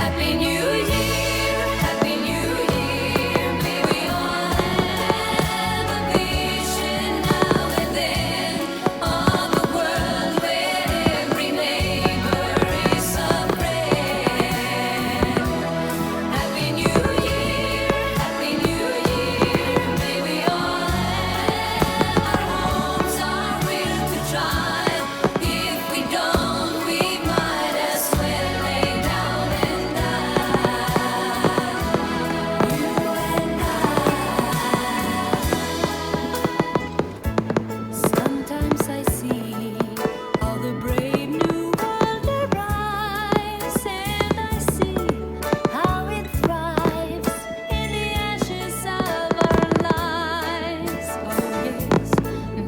Happy New Year, Happy New Year. May we all have a vision now and then of a world where every neighbor is a friend. Happy New Year, Happy New Year. May we all have our homes, our will to try. If we don't, we might as well lay down and die. You and I. Sometimes I see all the brave new world arise, and I see how it thrives in the ashes of our lives. Oh yes,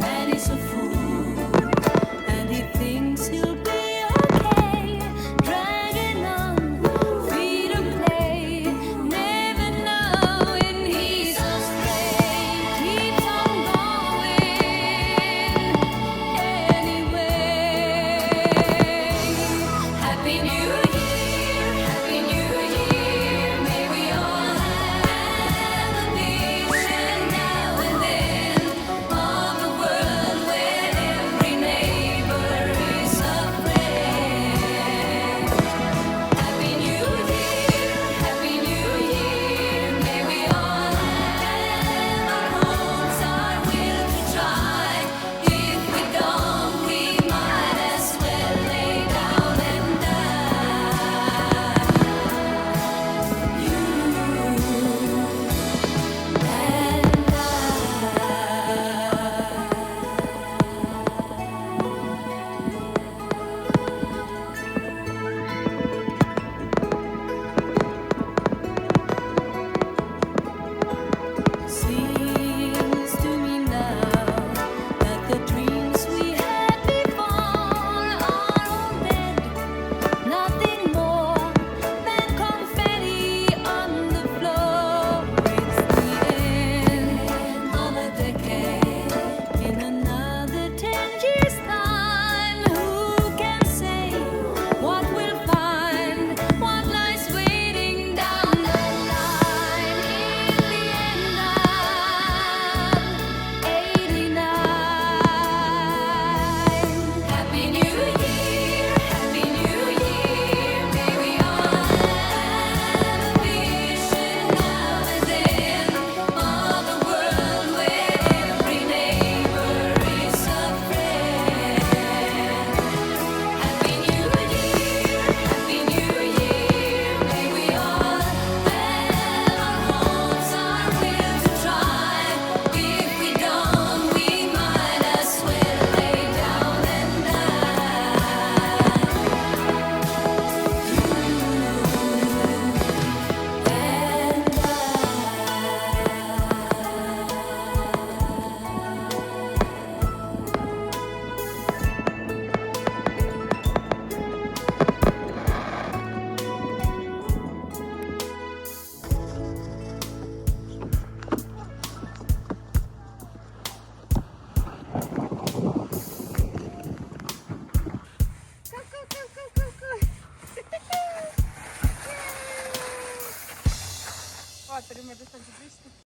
man is a fool, and he thinks he'll be okay, dragging on freedom play, never knowing he's astray. Keeps on going anyway. Happy New Year, Happy New Year. May we all have a vision now and then of a world where every neighbor is a friend. Happy New Year, Happy New Year. May we all have our homes, our will to try. If we don't, we might as well lay down and die. You Seems to me now that the dreams we had before are all dead. Nothing more than confetti on the floor. It's the end of a decade. In another 10 years' time, who can say what we'll find? What lies waiting down the line? In the end, I'm 89. Happy New Year, Happy New Year. May we all have a vision now and then of a world where every neighbor is a friend. Happy New Year, Happy New Year. May we all have our homes, our will to try. If we don't, we might as well lay down and die. Ó, primeiro tá de vista.